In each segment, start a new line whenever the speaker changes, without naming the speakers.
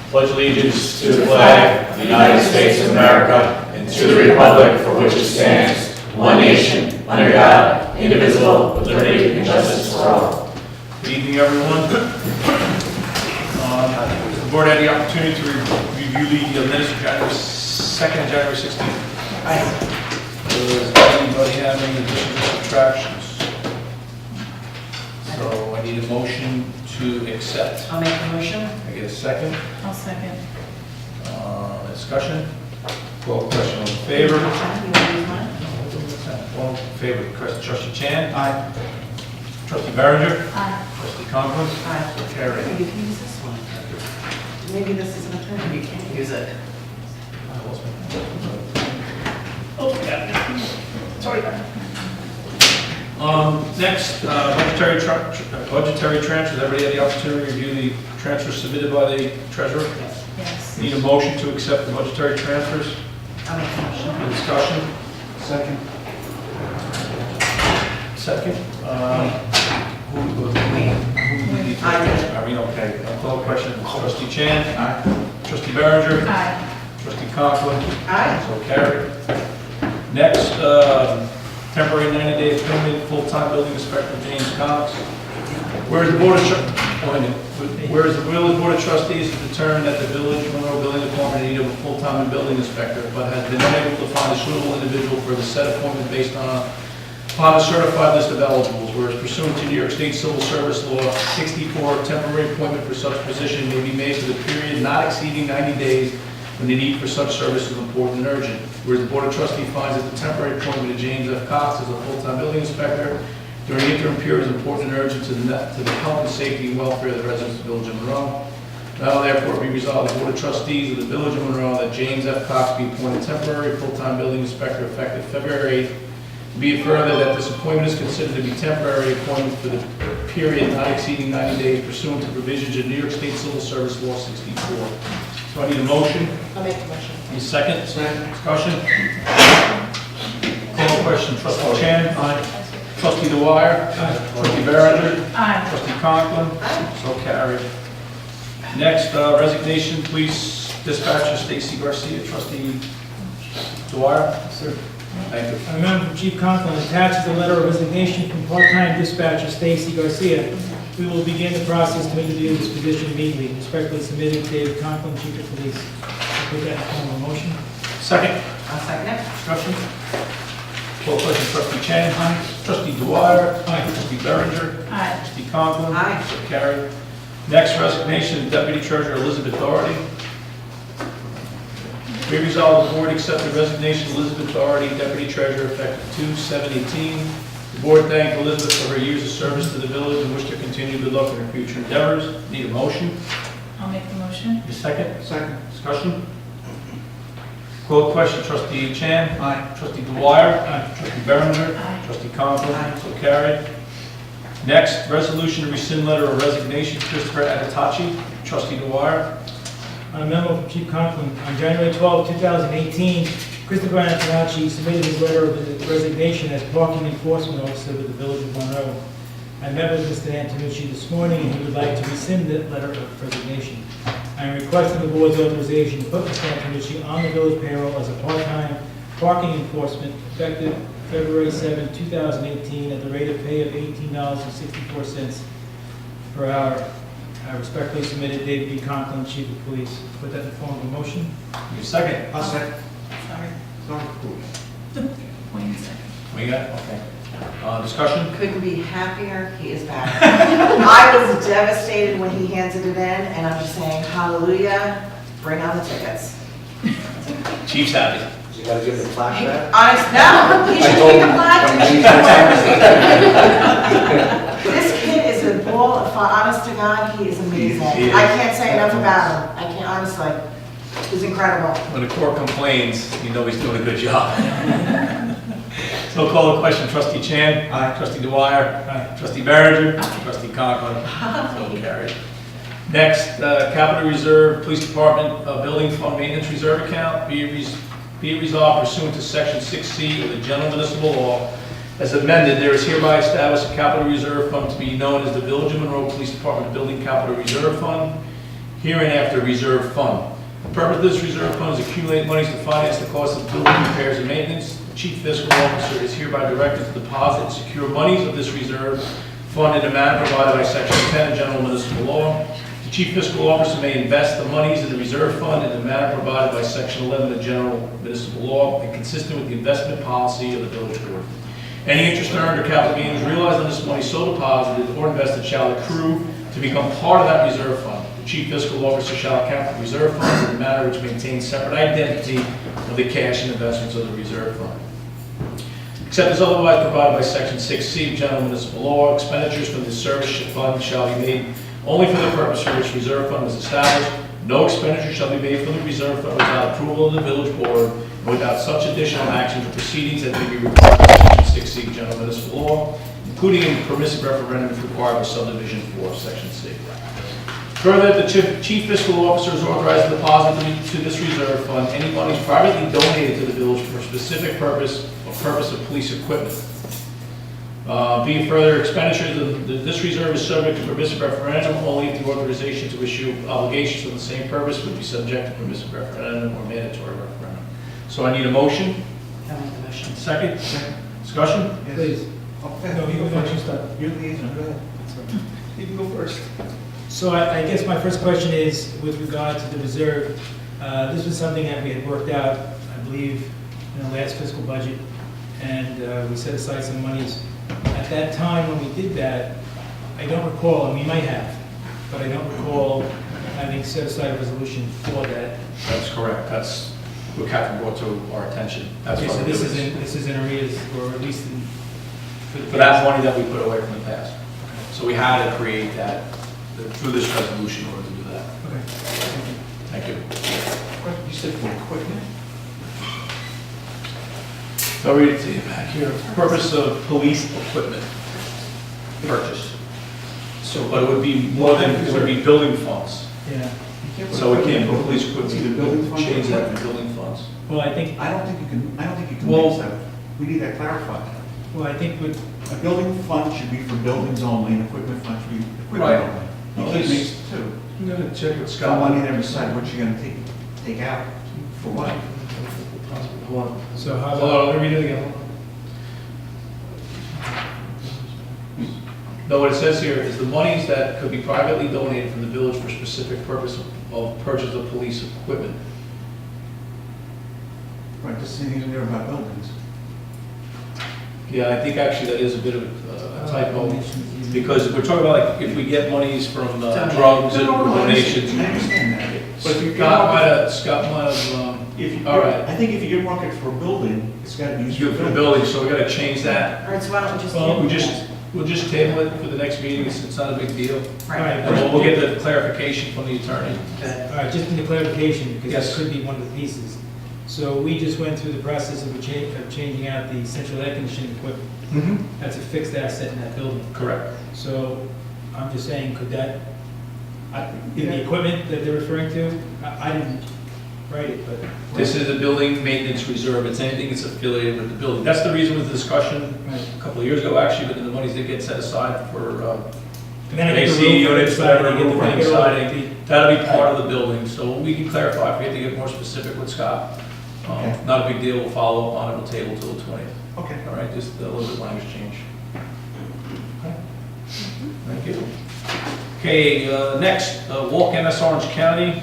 pledge allegiance to the flag of the United States of America and to the republic for which it stands, one nation, under God, indivisible, with liberty and justice for all.
Good evening, everyone. The board had the opportunity to review the minutes of January 2nd, January 16th. Does anybody have any additions or subtractions? So I need a motion to accept.
I'll make the motion.
I get a second.
I'll second.
Discussion. Call question. All in favor?
You want to use mine?
All in favor. Trustee Chan?
Aye.
Trustee Berenger?
Aye.
Trustee Conklin?
Aye.
So carried.
You can use this one. Maybe this isn't a turn. You can't use it.
Oh, yeah. Sorry. Next, budgetary transfers. Everybody had the opportunity to review the transfers submitted by the treasurer?
Yes.
Need a motion to accept the budgetary transfers?
I'll make the motion.
Any discussion?
Second.
Second?
I did it.
Irene, okay. I'll call the question. Trustee Chan? Aye. Trustee Berenger?
Aye.
Trustee Conklin?
Aye.
So carried. Next, temporary 90-day appointment, full-time building inspector James Cox. Whereas the Board of Trustees has determined that the Village of Monroe Building Department needed a full-time building inspector, but has been unable to find a suitable individual for the said appointment based upon a certified list of eligibles, whereas pursuant to New York State Civil Service Law 64, temporary appointment for such position may be made for the period not exceeding 90 days when the need for such service is important and urgent. Whereas the Board of Trustees finds that the temporary appointment of James F. Cox as a full-time building inspector during the interim period is important and urgent to the health and safety and welfare of the residents of the Village of Monroe. Now therefore be resolved, the Board of Trustees of the Village of Monroe, that James F. Cox be appointed temporary full-time building inspector effective February 8th. Be it further that this appointment is considered to be temporary appointment for the period not exceeding 90 days pursuant to provisions of New York State Civil Service Law 64. So I need a motion.
I'll make the motion.
Need a second?
Second.
Discussion? Call the question. Trustee Chan? Aye. Trustee Dwyer? Aye. Trustee Berenger?
Aye.
Trustee Conklin?
Aye.
So carried. Next, resignation, police dispatcher Stacy Garcia. Trustee Dwyer?
Sir.
Thank you.
A member from Chief Conklin attaches a letter of resignation from part-time dispatcher Stacy Garcia. We will begin the process to interview this position immediately. Respectfully submitted, David Conklin, Chief of Police. I'll put that in the form of a motion.
Second.
I'll second it.
Discussion? Call question. Trustee Chan? Aye. Trustee Dwyer? Aye. Trustee Berenger?
Aye.
Trustee Conklin?
Aye.
So carried. Next, resignation of Deputy Treasurer Elizabeth Doherty. Be resolved, the board accept the resignation of Elizabeth Doherty, Deputy Treasurer, effective 2/7/18. The board thank Elizabeth for her years of service to the village and wish to continue good luck in her future endeavors. Need a motion?
I'll make the motion.
Need a second?
Second.
Discussion? Call question. Trustee Chan?
Aye.
Trustee Dwyer? Aye. Trustee Berenger?
Aye.
Trustee Conklin?
Aye.
So carried. Next, resolution to rescind letter of resignation, Christopher Adetachi. Trustee Dwyer?
On a memo from Chief Conklin, on January 12, 2018, Christopher Antonacci submitted his letter of resignation as parking enforcement officer with the Village of Monroe. I met with Mr. Antonucci this morning, and he would like to rescind that letter of resignation. I am requesting the board's authorization to put Mr. Antonucci on the village payroll as a part-time parking enforcement effective February 7, 2018, at the rate of pay of $18.64 per hour. I respectfully submitted David B. Conklin, Chief of Police. Put that in the form of a motion.
Need a second?
I'll second.
Sorry. Wayne second.
We got it? Okay. Discussion?
Couldn't be happier. He is back. I was devastated when he handed it in, and I'm just saying, hallelujah, bring on the tickets.
Chief's happy.
You gotta give the flash back.
No, he should
told
keep a
him
plaque. This kid is a ball of fun. Honest to God, he is amazing.
He is.
I can't say enough about him. I can't, honestly. He's incredible.
When the court complains, you know he's doing a good job. So call the question. Trustee Chan?
Aye.
Trustee Dwyer? Aye. Trustee Berenger? Trustee Conklin? So carried. Next, Capital Reserve, Police Department Building Fund Maintenance Reserve Account. Be it resolved pursuant to Section 6C of the General Municipal Law, as amended, there is hereby established a capital reserve fund to be known as the Village of Monroe Police Department Building Capital Reserve Fund. hereinafter reserve fund. The purpose of this reserve fund is to accumulate monies to finance the cost of building repairs and maintenance. The chief fiscal officer is hereby directed to deposit and secure monies of this reserve fund in the manner provided by Section 10 of General Municipal Law. The chief fiscal officer may invest the monies in the reserve fund in the manner provided by Section 11 of General Municipal Law and consistent with the investment policy of the village board. Any interest earned or capital gains realized on this money so deposited or invested shall accrue to become part of that reserve fund. The chief fiscal officer shall account for reserve funds in a manner which maintains separate identity of the cash and investments of the reserve fund. Except as otherwise provided by Section 6C of General Municipal Law, expenditures from the service fund shall be made only for the purpose for which reserve fund was established. No expenditure shall be made from the reserve fund without approval of the village board, and without such additional actions or proceedings as may be required by Section 6C of General Municipal Law, including a permissive referendum if required by subdivision 4 of Section C. Further, the chief fiscal officer is authorized to deposit to this reserve fund any monies privately donated to the village for a specific purpose or purpose of police equipment. Being further, expenditures of this reserve is subject to permissive referendum only if the authorization to issue obligations for the same purpose would be subject to permissive referendum or mandatory referendum. So I need a motion.
I'll make the motion.
Second? Discussion?
Please. No, you go first.
You're the liaison, go ahead.
You can go first.
So I guess my first question is with regard to the reserve. This was something that we had worked out, I believe, in the last fiscal budget, and we set aside some monies. At that time when we did that, I don't recall, and we might have, but I don't recall having set aside a resolution for that.
That's correct. That's what Catherine brought to our attention. That's
Okay,
what
so
we're
this
doing.
is in arrears, or at least in...
For that money that we put away from the past. So we had to create that through this resolution in order to do that.
Okay, thank you.
Thank you.
You said for equipment?
I'll read it to you back here. Purpose of police equipment purchase.
So,
But it would be more than, it would be building funds.
Yeah,
So we can't put police
It's
equipment,
either
we
building
can
funds or
change that
equipment.
to building funds.
well, I think
I don't think you can
Well-
mix that. We need that clarified.
with,
A building fund should be for buildings only, and equipment fund should be
Right.
equipment only. You can't mix the two.
I'm gonna check with
Some money
Scott.
never decide what you're gonna take out, for what?
Hold on.
so how
Hold
about...
on, let me read it again. No, what it says here is the monies that could be privately donated from the village for specific purpose of purchase of police equipment.
Right, this thing isn't there about buildings.
Yeah, I think actually that is a bit of a typo, because we're talking about like if we get monies from drugs and donations.
I understand that. But if you
Scott might have,
if you,
all right.
I think if you earmark it for a building, it's gotta be used
you
for
for the
building.
building, so we gotta change that.
All right, so why don't we just...
Well,
table
we'll just table it for the next meeting, it's not a big deal.
that?
Right.
Right.
And we'll get the clarification from the attorney.
All right, just in the clarification, because
Yes.
this could be one of the pieces. So we just went through the process of changing out the central air conditioning equipment. That's a fixed asset in that building.
Correct.
So I'm just saying, could that, in the equipment that they're referring to, I didn't write it, but...
This is a building maintenance reserve, it's anything that's affiliated with the building. That's the reason with the discussion
Right.
a couple of years ago, actually, but then the monies did get set aside for
And then I get the
AC
roof
units,
inside,
whatever,
I get the
roof
window,
siding. That'll be part of the building, so we can clarify if we have to get more specific with Scott.
Okay.
Not a big deal, we'll follow up on it, we'll table till the 20th.
Okay.
All right, just a little bit language change. Okay. Thank you. Okay, next, Walk MS Orange County.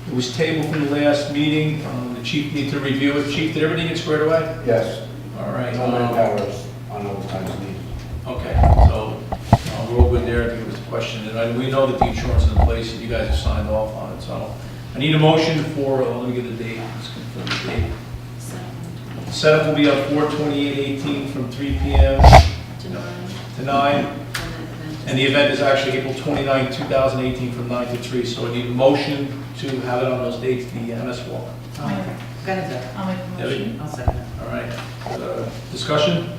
It was tabled from the last meeting. The chief needs to review it. Chief, did everything get squared away?
Yes,
All right.
no manpowers on overtime is needed.
Okay, so we're all good there. I think it was a question. And we know that the insurance is in place and you guys have signed off on it. So I need a motion for, let me get the date. Let's confirm the date. Setup will be on 4/28/18 from 3 p.m. to 9. And the event is actually April 29, 2018 from 9 to 3. So I need a motion to have it on those dates, the MS Walk.
Go ahead, Deb.
I'll make the motion.
I'll second it.
All right. Discussion?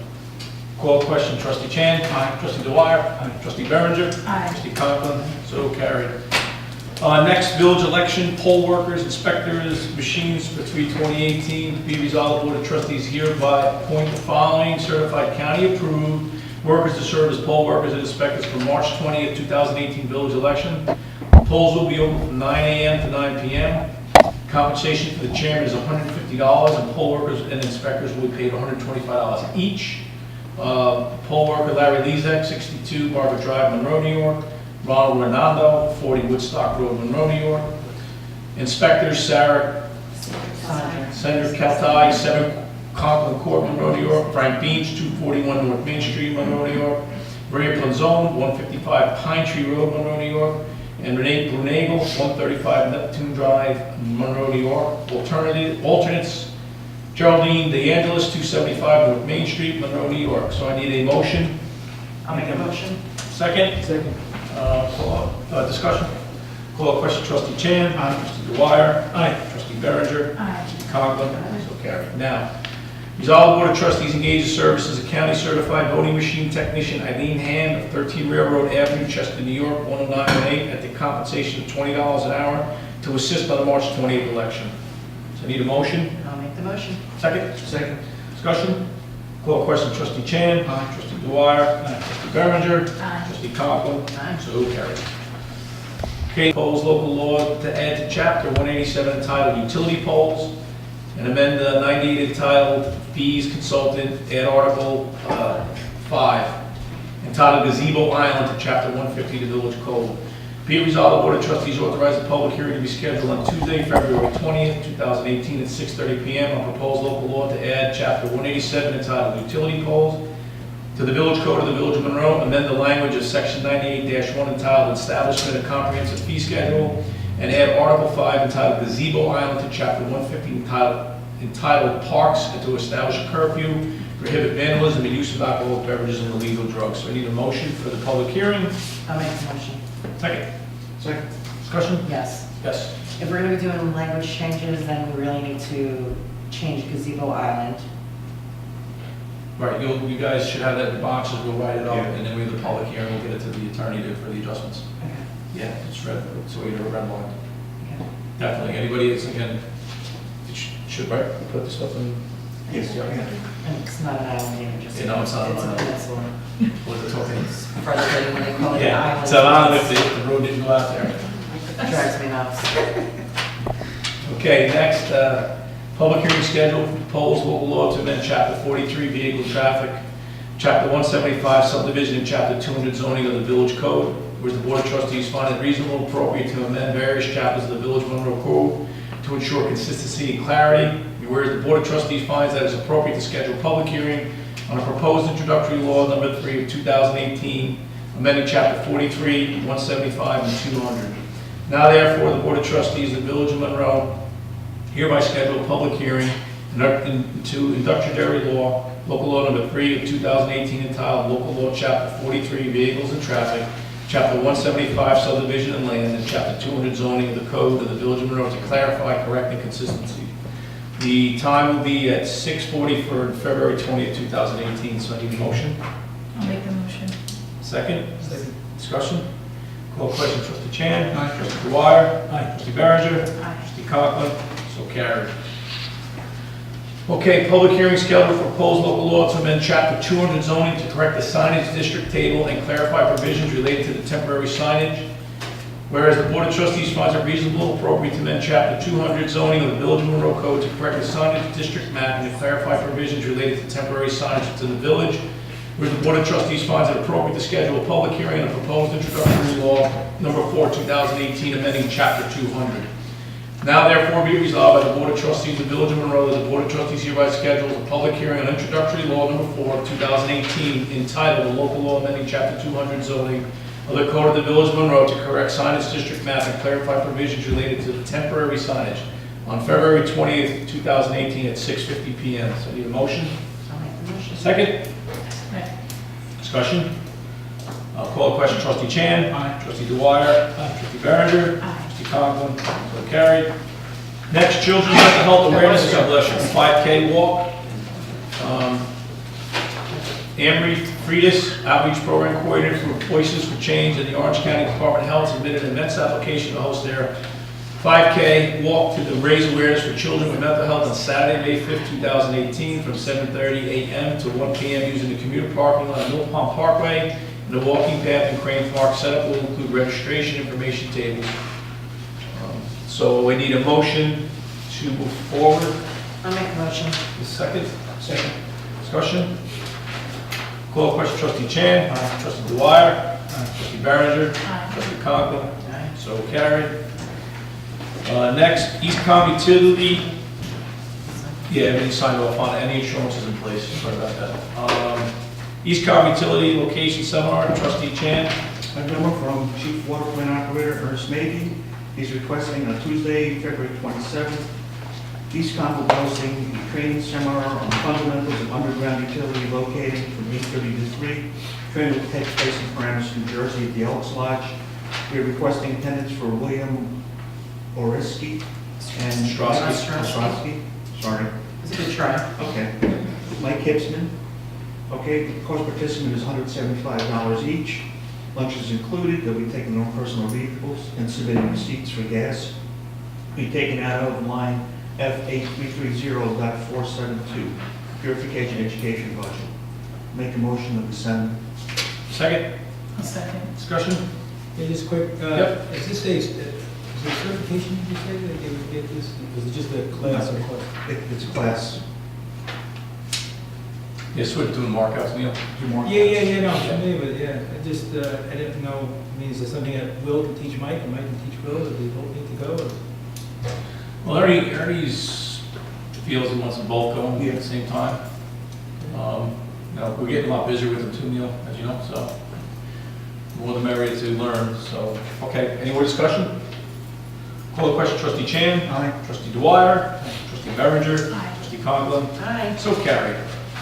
Call question. Trustee Chan? Aye. Trustee Dwyer? Aye. Trustee Berenger?
Aye.
Trustee Conklin? So carried. Next, village election, poll workers, inspectors, machines for 3/2018. Be resolved, Board of Trustees hereby appoint the following certified county approved workers to serve as poll workers and inspectors for March 20th, 2018 village election. Polls will be open from 9 a.m. to 9 p.m. Compensation for the chairman is $150, and poll workers and inspectors will be paid $125 each. Poll worker Larry Lezak, 62 Barber Drive, Monroe, New York. Ronald Renando, 40 Woodstock Road, Monroe, New York. Inspectors Sarah Senator Keltai, 7 Conklin Court, Monroe, New York. Frank Beach, 241 North Main Street, Monroe, New York. Maria Planzone, 155 Pine Tree Road, Monroe, New York. And Renee Brunagel, 135 Neptune Drive, Monroe, New York. Alternates, Geraldine DeAngelis, 275 North Main Street, Monroe, New York. So I need a motion.
I'll make a motion.
Second?
Second.
Discussion? Call a question, trustee Chan. Aye. Trustee Dwyer.
Aye.
Trustee Berenger.
Aye.
Trustee Conklin. So carried. Now, resolve the Board of Trustees engages services a county certified voting machine technician Eileen Hand of 13 Railroad Avenue, Chester, New York, 10918, at the compensation of $20 an hour to assist on the March 28th election. So I need a motion.
I'll make the motion.
Second? Second. Discussion? Call a question, trustee Chan. Aye. Trustee Dwyer. Aye. Trustee Berenger.
Aye.
Trustee Conklin.
Aye.
So carried. Okay, proposed local law to add to chapter 187 entitled Utility Poles and amend the 98 entitled Fees Consultant, add article 5 entitled Gazebo Island to chapter 150 of the Village Code. Be it resolved, the Board of Trustees authorize the public hearing to be scheduled on Tuesday, February 20th, 2018 at 6:30 p.m. on proposed local law to add chapter 187 entitled Utility Poles to the Village Code of the Village of Monroe, amend the language of section 98-1 entitled Establishment of Comprehensive Fee Schedule, and add article 5 entitled Gazebo Island to chapter 150 entitled Parks, and to establish a curfew, prohibit vandalism and use of alcoholic beverages and illegal drugs. So I need a motion for the public hearing.
I'll make the motion.
Second.
Second.
Discussion?
Yes.
Yes.
If we're gonna be doing language changes, then we really need to change Gazebo Island.
Right, you guys should have that in the boxes, we'll write it up,
Yeah.
and then we have the public hearing, we'll get it to the attorney for the adjustments.
Okay.
Yeah, it's red, so we have a red line.
Okay.
Definitely, anybody that's, again, it should, right, put the stuff in.
Yes.
Yeah.
And it's not an island name, just.
Yeah, no, it's not an
It's a
island.
peninsula.
What the talking?
It's frustrating when they call it an
Yeah,
island.
it's an island if the road didn't go out there.
It drives me nuts.
Okay, next, public hearing scheduled for proposed local law to amend chapter 43 vehicle traffic, chapter 175 subdivision, and chapter 200 zoning of the village code, whereas the Board of Trustees find it reasonable and appropriate to amend various chapters of the Village of Monroe Code to ensure consistency and clarity, whereas the Board of Trustees finds that it's appropriate to schedule a public hearing on a proposed introductory law number 3 of 2018, amending chapter 43, 175, and 200. Now therefore, the Board of Trustees of the Village of Monroe hereby schedule a public hearing to introductory law, local law number 3 of 2018 entitled Local Law Chapter 43 Vehicles and Traffic, Chapter 175 Subdivision and Land, and Chapter 200 Zoning of the Code of the Village of Monroe to clarify, correct, and consistency. The time will be at 6:40 for February 20th, 2018, so I need a motion.
I'll make the motion.
Second? Second. Discussion? Call question, trustee Chan. Aye. Trustee Dwyer. Aye. Trustee Berenger.
Aye.
Trustee Conklin. So carried. Okay, public hearing scheduled for proposed local law to amend chapter 200 zoning to correct the signage district table and clarify provisions related to the temporary signage. Whereas the Board of Trustees finds it reasonable and appropriate to amend chapter 200 zoning of the Village of Monroe Code to correct the signage district map and to clarify provisions related to temporary signage to the village. Whereas the Board of Trustees finds it appropriate to schedule a public hearing on a proposed introductory law number 4, 2018, amending chapter 200. Now therefore be resolved by the Board of Trustees of the Village of Monroe that the Board of Trustees hereby schedules a public hearing on introductory law number 4 of 2018 entitled a local law amending chapter 200 zoning of the Code of the Village of Monroe to correct signage district map and clarify provisions related to the temporary signage on February 20th, 2018 at 6:50 p.m. So I need a motion.
I'll make the motion.
Second?
Second.
Discussion? I'll call a question. Trustee Chan? Aye. Trustee Dwyer? Aye. Trustee Berenger?
Aye.
Trustee Conklin? So carried. Next, Children's Mental Health Awareness Coalition, 5K walk. Amory Freitas, Outreach Program Coordinator for Voices for Change in the Orange County Department of Health, submitted an immense application to host their 5K walk to raise awareness for children with mental health on Saturday, May 5th, 2018, from 7:30 a.m. to 1 p.m. using the commuter parking lot at Mill Pond Parkway And the walking path and crane park setup will include registration information tables. So we need a motion to move forward.
I'll make a motion.
The second? Second. Discussion? Call question, trustee Chan. Trustee Dwyer. Trustee Berenger.
Aye.
Trustee Conklin.
Aye.
So carried. Next, Eastcom Utility. Yeah, everything signed off on it, any insurance is in place, sorry about that. Eastcom Utility Location Seminar, trustee Chan.
A memo from Chief Water Plant Operator Ernest Mabey. He's requesting on Tuesday, February 27th, Eastcom will be hosting a training seminar on fundamentals of underground utility locating from 8:30 to 3. Training will take place in Paramus, New Jersey at the Elks Lodge. We are requesting attendance for William Oriski and Ostrowski. Sorry.
It's a good try.
Okay. Mike Hipsman. Okay, the cost participant is $175 each. Lunch is included. They'll be taking their own personal vehicles and submitting receipts for gas. Be taken out of line F8330.472, Purification Education Budget. Make a motion that we send.
Second,
I'll second.
discussion?
Yeah, just quick,
Yep.
is this a certification, did you say, that they would get this? Is it just a class or what?
It's a class.
Yes, we're doing markouts, Neil.
Do more.
Yeah, no, I'm familiar with it, yeah. I just, I didn't know, I mean, is there something that Will can teach Mike, and Mike can teach Will, or they both need to go? Or?
Well, Ernie's feels he wants them both going at the same time. We're getting a lot busier with them too, Neil, as you know, so more the merrier to learn, so. Okay, any more discussion? Call the question, trustee Chan.
Aye.
Trustee Dwyer. Trustee Berenger.
Aye.
Trustee Conklin.
Aye.
So carried.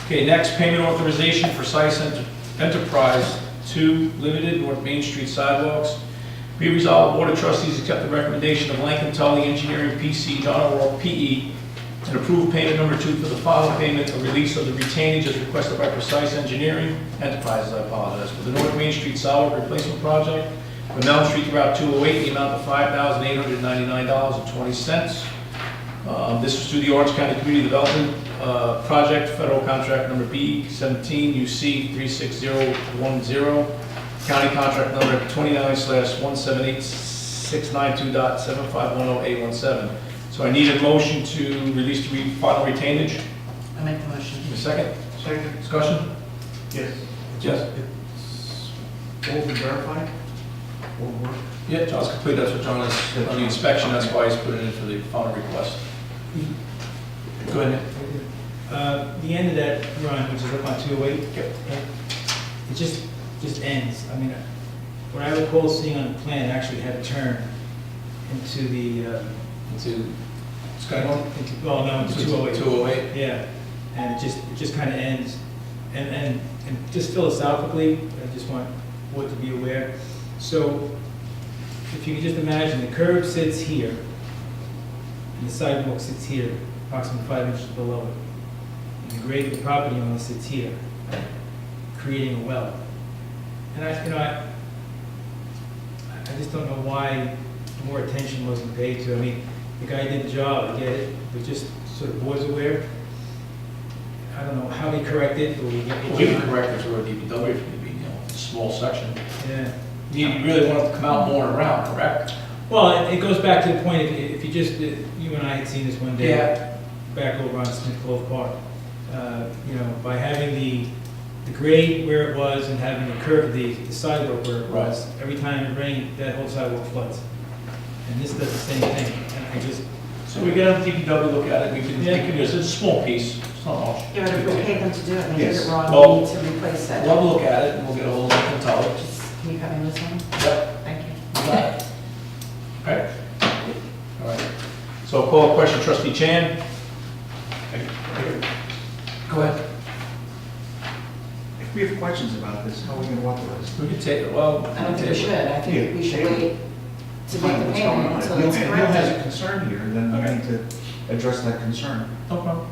Okay, next, payment authorization for Sice Enterprise 2 Limited, North Main Street sidewalks. Be resolved, Board of Trustees accept the recommendation of Lankin Tully Engineering PC, John O'Rourke PE, and approve payment number 2 for the following payment, a release of the retainage as requested by Precise Engineering Enterprises, I apologize, for the North Main Street sidewalk replacement project from Elm Street to Route 208, the amount of $5,899.20. This was through the Orange County Community Development Project, federal contract number B17 UC 36010, county contract number 29/178692.7510A17. So I need a motion to release the final retainage.
I make the motion.
A second?
Second.
Discussion?
Yes.
Yes.
It's all been verified? All work?
Yeah, John's complete, that's what John is, on the inspection, that's why he's put it in for the final request. Go ahead, Nick.
The end of that run, which is up on 208,
Yep.
it just ends. I mean, what I recall seeing on the plan actually had a turn into the,
Into Skyline?
into 208.
208.
Yeah, and it just kind of ends. And just philosophically, I just want board to be aware. So if you can just imagine, the curb sits here, and the sidewalk sits here, approximately 5 inches below it. And the grade of the property owner sits here, creating a well. And I just don't know why more attention wasn't paid to. I mean, the guy did the job, I get it, but just so the board's aware. I don't know how they correct it, or
We can correct it through a DPW if need be, a small section.
Yeah.
You really want it to come out more and around, correct?
Well, it goes back to the point, if you just, you and I had seen this one day.
Yeah.
Back over on Smith Clove Park. By having the grade where it was and having the curve, the sidewalk where it was, every time it rained, that whole sidewalk floods. And this does the same thing, and I just,
So we get a DPW look at it, we can use it, it's a small piece, it's not much.
Yeah, but if we pay them to do it and they did
Yes.
it wrong,
Well,
we need to replace it.
We'll have a look at it, and we'll get a hold of Lincoln Tully.
Just, can you cut me this one?
Yep.
Thank you.
You got it. Okay. All right. So I'll call a question, trustee Chan. Go ahead.
If we have questions about this, how are we going to authorize it?
We can take it, well.
I don't think we should. I think we should
Yeah.
wait to make the
What's going
payment
on?
until
If
it's
Neil has a
corrected.
concern here, then we
Okay.
need to address that concern.
No problem.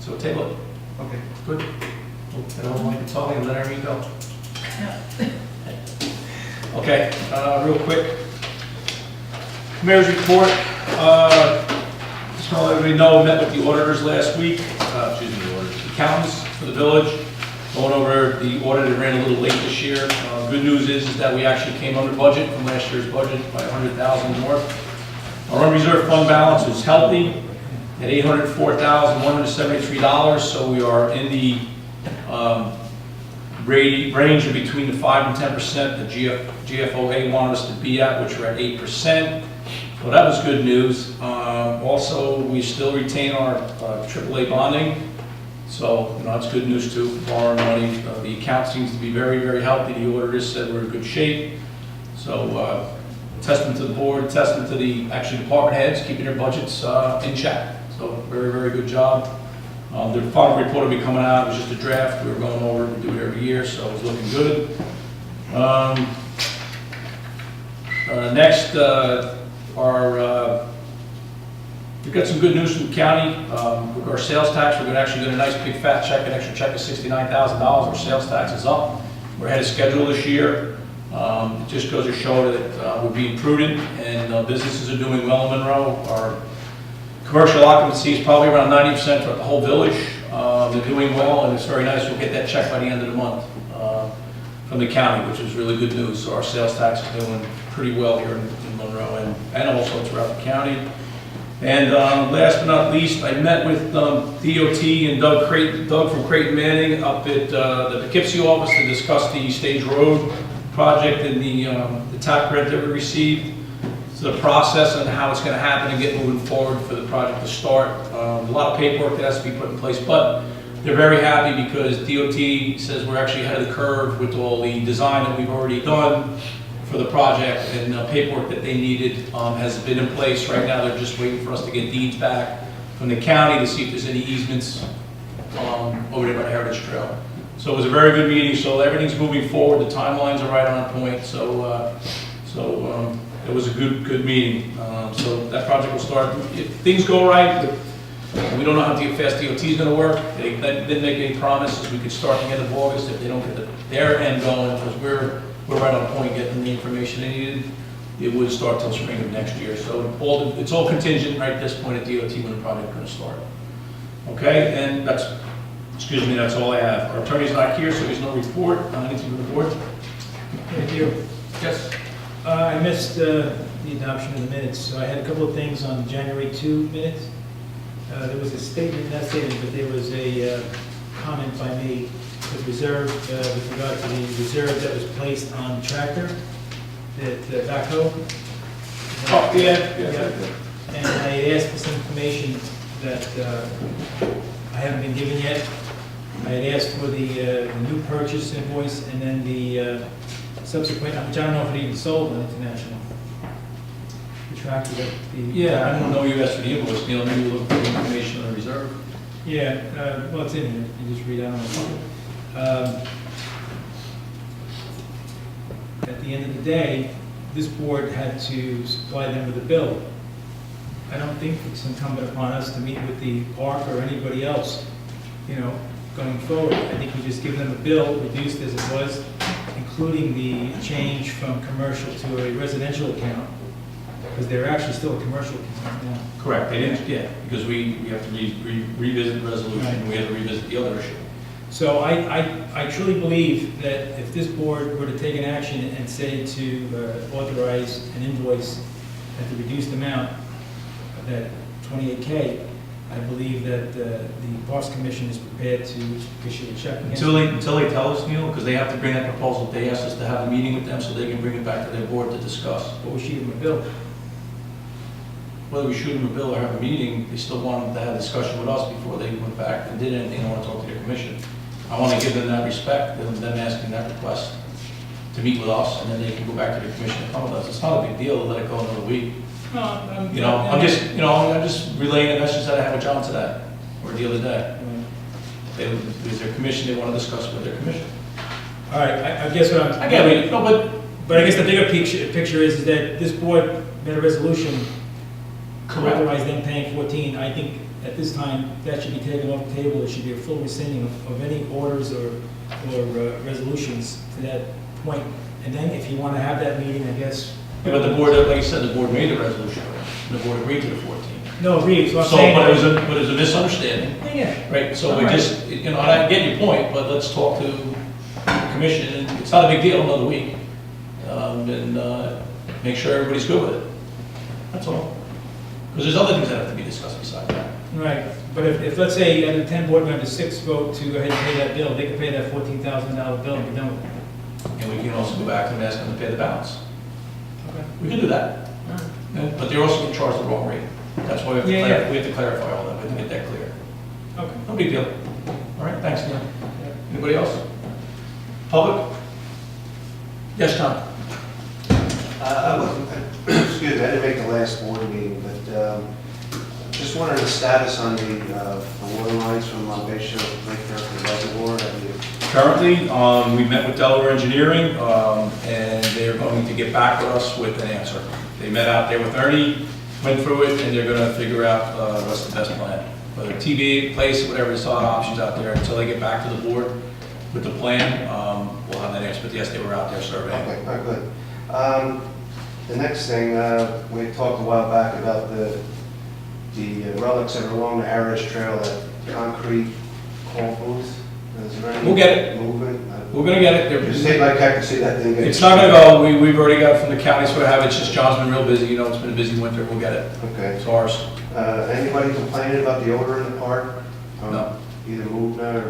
So table it.
Okay.
Good. We'll get a hold of Lincoln Tully and let Irene go. Okay, real quick. Mayor's report. Just want to let everybody know, we met with the auditors last week, the auditors, accountants for the village. Going over the audit, it ran a little late this year. Good news is that we actually came under budget from last year's budget by $100,000 more. Our unreserved fund balance is healthy at $804,173, so we are in the range of between the 5 and 10% that GFOA wanted us to be at, which we're at 8%. So that was good news. Also, we still retain our AAA bonding, so that's good news too, borrowing money. The account seems to be very, very healthy. The auditors said we're in good shape. So testament to the board, testament to the department heads keeping their budgets in check. So very, very good job. The final report will be coming out. It was just a draft. We were going over it. We do it every year, so it's looking good. Next, we've got some good news from the county. With our sales tax, we're going to actually get a nice big fat check, an extra check of $69,000. Our sales tax is up. We're ahead of schedule this year. It just goes to show that we're being prudent and businesses are doing well in Monroe. Our commercial occupancy is probably around 90% for the whole village. They're doing well, and it's very nice. We'll get that check by the end of the month from the county, which is really good news. So our sales tax is doing pretty well here in Monroe and also throughout the county. And last but not least, I met with DOT and Doug from Creighton Manning up at the Poughkeepsie office to discuss the Stage Road project and the TAP grant that we received. So the process and how it's going to happen and get moving forward for the project to start. A lot of paperwork that has to be put in place, but they're very happy because DOT says we're actually ahead of the curve with all the design that we've already done for the project, and paperwork that they needed has been in place. Right now they're just waiting for us to get deeds back from the county to see if there's any easements over there by the Heritage Trail. So it was a very good meeting, so everything's moving forward, the timelines are right on point, so it was a good meeting. So that project will start. If things go right, we don't know how fast DOT is going to work. They didn't make any promises. We could start the end of August if they don't get their end going, because we're right on point getting the information they needed. It would start till spring of next year. So it's all contingent right at this point at DOT when the project is going to start. Okay, and that's all I have. Our attorney's not here, so there's no report. Anything from the board?
Thank you.
Yes.
I missed the adoption of the minutes, so I had a couple of things on January 2 minutes. There was a statement, not statement, but there was a comment by me with reserve, with regard to the reserve that was placed on the tractor, that backhoe.
Oh, yeah.
And I asked for some information that I haven't been given yet. I had asked for the new purchase invoice and then the subsequent, which I don't know if it even sold on International. The tractor that the...
Yeah, I don't know you asked for the invoice, Neil. Maybe you look for the information on the reserve.
Yeah, well, it's in here. You just read out on it. At the end of the day, this board had to supply them with a bill. I don't think it's incumbent upon us to meet with the park or anybody else, going forward. I think we just give them a bill, reduced as it was, including the change from commercial to a residential account, because they're actually still a commercial account now.
Correct. They didn't, because we have to revisit the resolution, and we have to revisit the other issue.
So I truly believe that if this board were to take an action and say to authorize an invoice at the reduced amount, that 28K, I believe that the Parks Commission is prepared to issue a check.
Until they tell us, Neil, because they have to bring that proposal. They asked us to have a meeting with them so they can bring it back to their board to discuss.
But we shoot them a bill.
Whether we shoot them a bill or have a meeting, they still wanted to have a discussion with us before they went back and did anything. I want to talk to their commission. I want to give them that respect, and them asking that request to meet with us, and then they can go back to the commission and come with us. It's not a big deal to let it go another week.
No,
I'm just relaying the message that I had with John today, or the other day. There's their commission, they want to discuss with their commission.
All right, I guess what I'm...
Again,
but I guess the bigger picture is that this board made a resolution to authorize them paying 14. I think at this time, that should be taken off the table. It should be a full rescinding of any orders or resolutions to that point. And then if you want to have that meeting, I guess...
Yeah, but the board, like you said, the board made the resolution, and the board agreed to the 14.
No, agreed, so I'm
So,
saying.
but it was a misunderstanding,
Yeah,
right? So we
Alright.
just, you know, and I get your point, but let's talk to the commission, and it's not a big deal, another week. And make sure everybody's good with it. That's all. Because there's other things that have to be discussed besides that.
right, but if, let's say, out of the 10 board members, 6 vote to go ahead and pay that bill, they can pay that $14,000 bill and be done with it.
And we can also go back to them and ask them to pay the balance.
Okay.
We can do that. And- But they're also going to charge the wrong rate. That's why we have to,
Yeah,
we have to clarify all that, we have to get that clear.
Okay.
No big deal. All right, thanks, Neil. Anybody else? Public? Yes, Tom?
Excuse me, I didn't make the last board meeting, but just wondering the status on the water lines from Monroe Lake Kirk Reservoir. Have you-
Currently, we met with Delaware Engineering, and they're going to get back with us with an answer. They met out there with Ernie, went through it, and they're gonna figure out what's the best plan. Whether TVA, place, whatever, they saw options out there, until they get back to the board with the plan, we'll have that answer, but yes, they were out there surveying.
Okay, all right, good. The next thing, we talked a while back about the relics that are along the Heritage Trail, that concrete call booth. Is there any
We'll get it.
movement?
We're gonna get it.
Just take my heck to see that thing. get-
It's not gonna go, we've already got from the county, so we have it, it's just John's been real busy, you know, it's been a busy winter, we'll get it.
Okay.
It's ours.
Anybody complaining about the odor in the park?
No.
Either Movna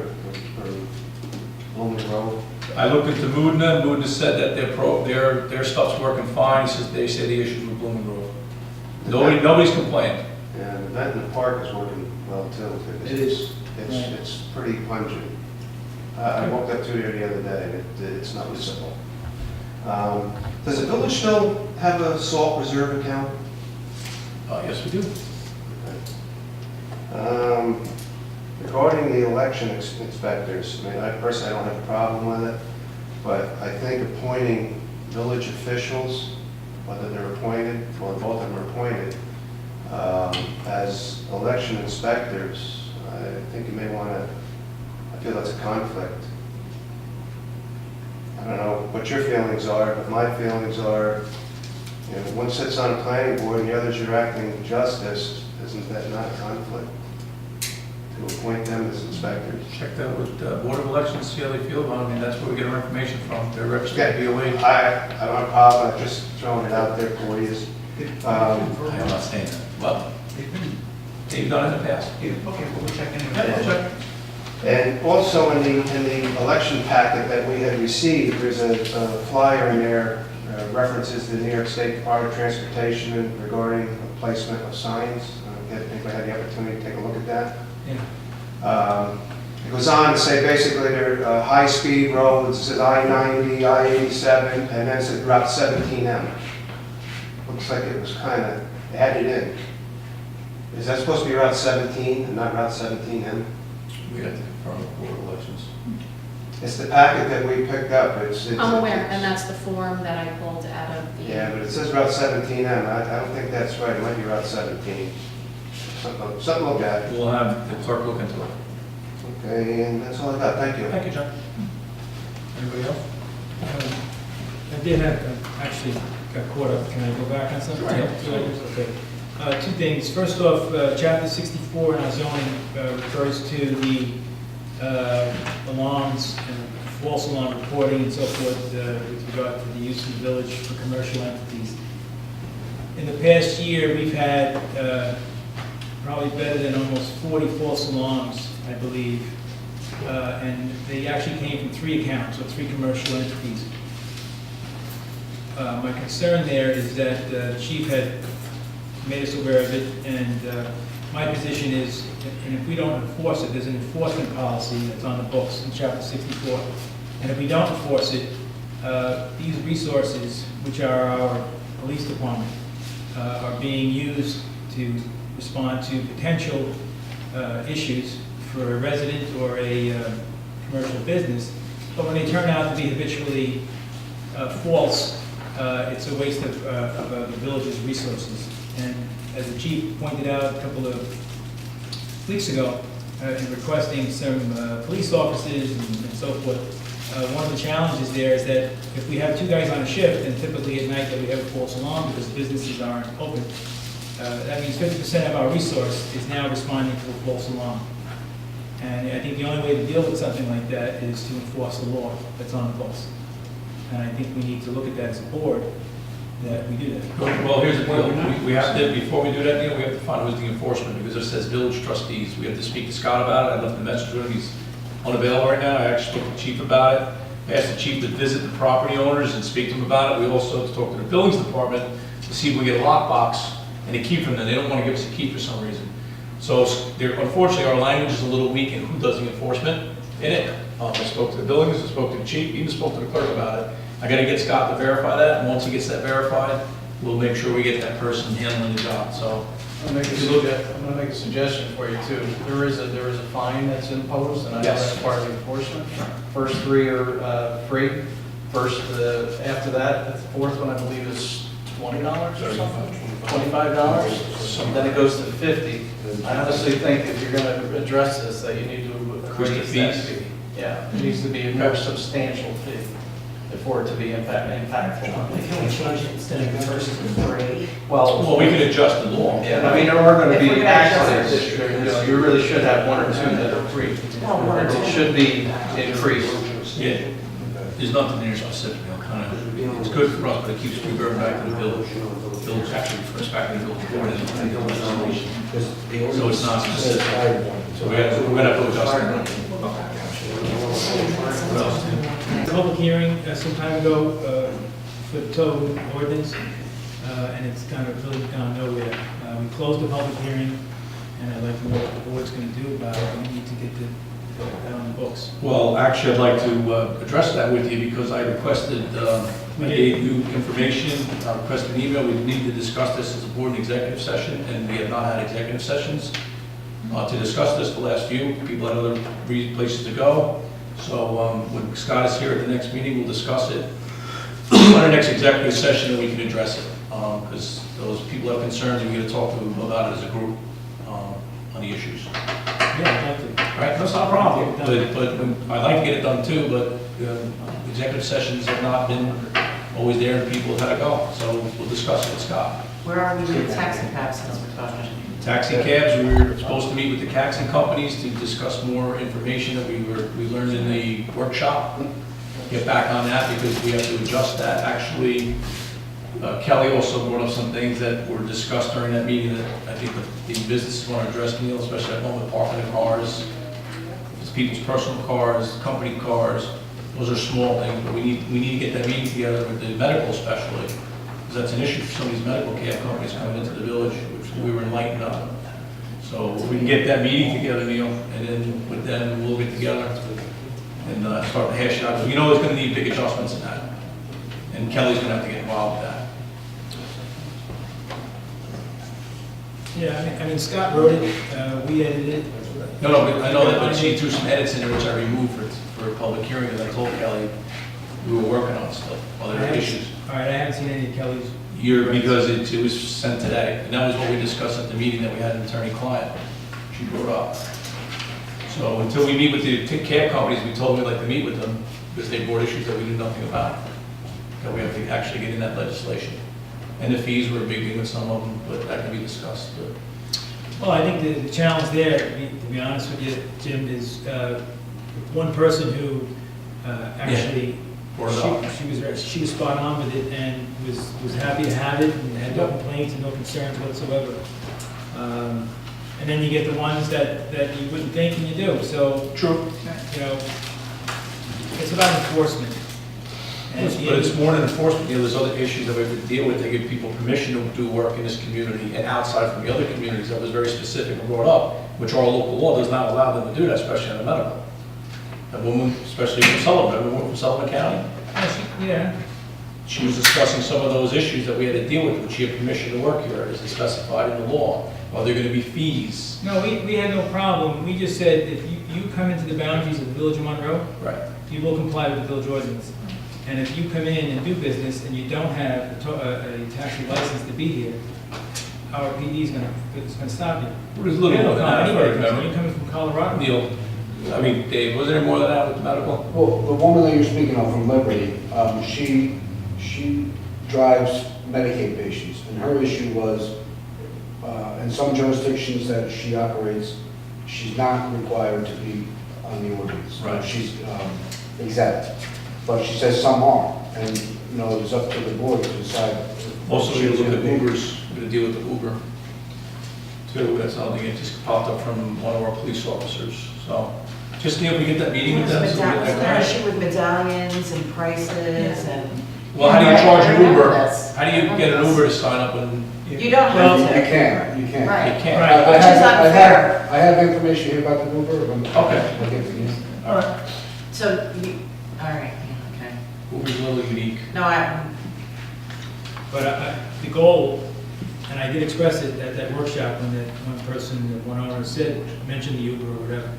or Monroe?
I looked into Moodna, Moodna said that their stuff's working fine, he says, they say the issue with Blooming Grove. Nobody's complained.
Yeah, the vent in the park is working well too.
It is.
It's pretty pungent. I walked up to it the other day, and it's noticeable. Does the village still have a salt reserve account?
Yes, we do.
Regarding the election inspectors, I mean, I personally don't have a problem with it, but I think appointing village officials, whether they're appointed, or both of them are appointed, as election inspectors, I think you may want to, I feel that's a conflict. I don't know what your feelings are, but my feelings are, you know, one sits on a planning board and the others are acting justice, isn't that not a conflict? To appoint them as inspectors?
Check that with Board of Elections, see how they feel about it, I mean, that's where we get our information from, they're represented
Okay.
BOA.
I don't have a problem, I'm just throwing it out there for you.
I'm not saying that, well, they've done it in the past.
Okay, well, we'll check in.
Yeah, we'll check.
And also in the election packet that we had received, there's a flyer in there, references the New York State Department of Transportation regarding the placement of signs. Anybody had the opportunity to take a look at that?
Yeah.
It goes on to say basically they're high-speed roads, it says I-90, I-87, and then it says Route 17M. Looks like it was kind of added in. Is that supposed to be Route 17 and not Route 17M?
We have to confirm with Board of Elections.
It's the packet that we picked up.
I'm aware, and that's the form that I pulled out of the...
Yeah, but it says Route 17M. I don't think that's right. It might be Route 17. Something to look at.
We'll have the clerk look into it.
Okay, and that's all I got. Thank you.
Thank you, John. Anybody else?
I did have, actually got caught up, can I go back on something?
Sure, yeah.
2 items, okay. 2 things. First off, chapter 64 in our zoning refers to the alarms and false alarm reporting and so forth with regard to the use of the village for commercial entities. In the past year, we've had probably better than almost 40 false alarms, I believe. And they actually came from 3 accounts, or 3 commercial entities. My concern there is that the chief had made us aware of it, and my position is, and if we don't enforce it, there's an enforcement policy that's on the books in chapter 64. And if we don't enforce it, these resources, which are our police department, are being used to respond to potential issues for a resident or a commercial business. But when they turn out to be habitually false, it's a waste of the village's resources. And as the chief pointed out a couple of weeks ago, in requesting some police officers and so forth, one of the challenges there is that if we have 2 guys on a shift, and typically at night that we have a false alarm because businesses aren't open, that means 50% of our resource is now responding to a false alarm. And I think the only way to deal with something like that is to enforce the law that's on the post. And I think we need to look at that as a board, that we do that.
Well, here's the deal, we have to, before we do that deal, we have to find who's the enforcement, because it says village trustees. We have to speak to Scott about it. I left a message with him, he's unavailable right now. I actually spoke to the chief about it. I asked the chief to visit the property owners and speak to them about it. We also talked to the buildings department to see if we get a lockbox and a key from them. They don't want to give us a key for some reason. So unfortunately, our language is a little weak in who does the enforcement in it. I spoke to the buildings, I spoke to the chief, even spoke to the clerk about it. I gotta get Scott to verify that, and once he gets that verified, we'll make sure we get that person handling the job, so.
I'm gonna make a suggestion for you too. There is a fine that's imposed, and I know
Yes.
that's part of the enforcement. First 3 are free. After that, the fourth one I believe is $20 or something. $25. Then it goes to 50. I honestly think if you're gonna address this, that you need to
Increase the
raise that
fees?
fee. Yeah, it needs to be a more substantial fee for it to be impactful.
They can only change it instead of the first three.
Well, we can adjust the law.
Yeah, I mean, there are gonna
If we're
be
gonna
accidents,
adjust
you know, you really should have 1 or 2 that are free.
Oh, 1 or 2.
It should be increased.
Yeah, there's nothing there specific, it's good for us, but it keeps reverting back to the village. Village actually refers back to the village board and the legislation. So it's not specific. So we're gonna have to adjust it. What else?
The public hearing some time ago for the tow ordinance, and it's kind of really gone nowhere. We closed the public hearing, and I'd like to know what the board's going to do about it. We need to get that on the books.
Well, actually, I'd like to address that with you because I requested, I gave you information, I requested an email. We need to discuss this as a board in executive session, and we have not had executive sessions to discuss this. The last few, people had other places to go. So when Scott is here at the next meeting, we'll discuss it. On our next executive session, we can address it, because those people have concerns, and we're going to talk to them about it as a group on the issues.
Yeah, I'd like to.
Right, that's not a problem, but I'd like to get it done too, but executive sessions have not been always there, and people have had to go, so we'll discuss it with Scott.
Where are we with taxi cabs since we're talking?
Taxi cabs, we were supposed to meet with the taxi companies to discuss more information that we learned in the workshop. Get back on that because we have to adjust that. Actually, Kelly also brought up some things that were discussed during that meeting that I think the businesses want to address, Neil, especially at home with parking the cars. It's people's personal cars, company cars. Those are small things, but we need to get that meeting together with the medical especially, because that's an issue for some of these medical cab companies coming into the village, which we were enlightened on. So if we can get that meeting together, Neil, and then with them, we'll get together and start to hash it out. You know it's going to need big adjustments in that. And Kelly's going to have to get involved with that.
Yeah, I mean, Scott wrote it, we edited it.
No, but I know that, but she threw some edits in there which I removed for a public hearing, as I told Kelly we were working on still, other issues.
All right, I haven't seen any of Kelly's.
Because it was sent today, and that was what we discussed at the meeting that we had an attorney-client. She brought up. So until we meet with the cab companies, we told them we'd like to meet with them because they brought issues that we knew nothing about, that we have to actually get in that legislation. And the fees were a big thing with some of them, but that can be discussed.
Well, I think the challenge there, to be honest with you, Jim, is one person who actually, she was spot on with it and was happy to have it and had no complaints and no concerns whatsoever. And then you get the ones that you wouldn't think and you do. So,
True.
You know, it's about enforcement.
But it's more than enforcement. You know, there's other issues that we have to deal with. They give people permission to do work in this community and outside from the other communities that was very specific and brought up, which our local law does not allow them to do that, especially in the medical. A woman, especially from Sullivan, a woman from Sullivan County.
Yeah.
She was discussing some of those issues that we had to deal with, which she had permission to work here, as is specified in the law. Are there going to be fees?
No, we had no problem. We just said if you come into the boundaries of the Village of Monroe,
Right.
you will comply with the village ordinance. And if you come in and do business and you don't have a taxi license to be here, our PD is going to stop you.
There's a little more than that, if I remember.
You're coming from Colorado.
Neil, I mean, Dave, was there more than that with the medical?
Well, the woman that you're speaking of from Liberty, she drives Medicaid patients, and her issue was in some jurisdictions that she operates, she's not required to be on the ordinance.
Right.
She's exempt, but she says some are, and, you know, it's up to the board to decide.
Also, we look at Ubers, we're gonna deal with the Uber. Too, that's something that just popped up from one of our police officers, so. Just, you know, we get that meeting with them. So we get
Isn't
that
there an
grant.
issue with medallions and prices and?
Well, how do you charge an
I remember
Uber?
this.
How do you get an Uber to sign up when?
You don't
Well,
have to.
you can't, you can't.
Right.
You can't.
Right.
Which is unfair.
I have information here about the Uber.
Okay.
I'll give it to you.
All right.
So, you, all right, okay.
Uber's a little unique.
No,
But the goal, and I did express it at that workshop when that one person, one owner said, mentioned the Uber or whatever,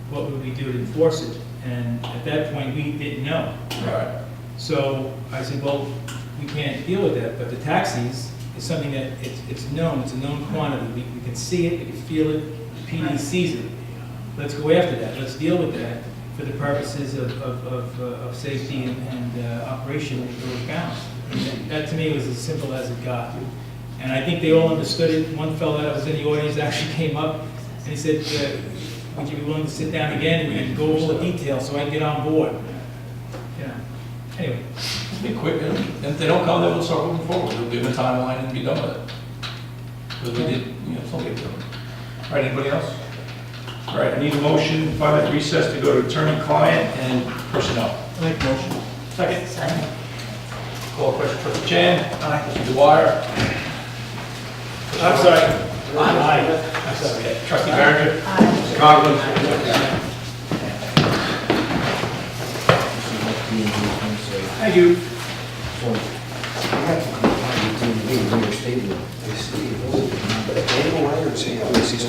what would we do to enforce it? And at that point, we didn't know.
Right.
So I said, well, we can't deal with that, but the taxis is something that it's known, it's a known quantity. We can see it, we can feel it, the PD sees it. Let's go after that, let's deal with that for the purposes of safety and operation of those bounds. That to me was as simple as it got. And I think they all understood it. One fellow that was in the audience actually came up and he said, would you be willing to sit down again and go over the details so I can get on board? You know, anyway.
Just be quick, and if they don't come, then we'll start moving forward. We'll give them a timeline and be done with it. Because we did, you know, something to it. All right, anybody else? All right, I need a motion, 5-minute recess to go to attorney-client and personnel.
Make motion.
Second. Call question, trustee Chan. Aye. Trustee Dwyer.
I'm sorry.
Aye. I'm sorry. Okay. Trustee Barrington. Mr. Conklin. Thank you.
So, I have to comply with DMV when you're stating, they state, those are the numbers.
They don't say, oh, this is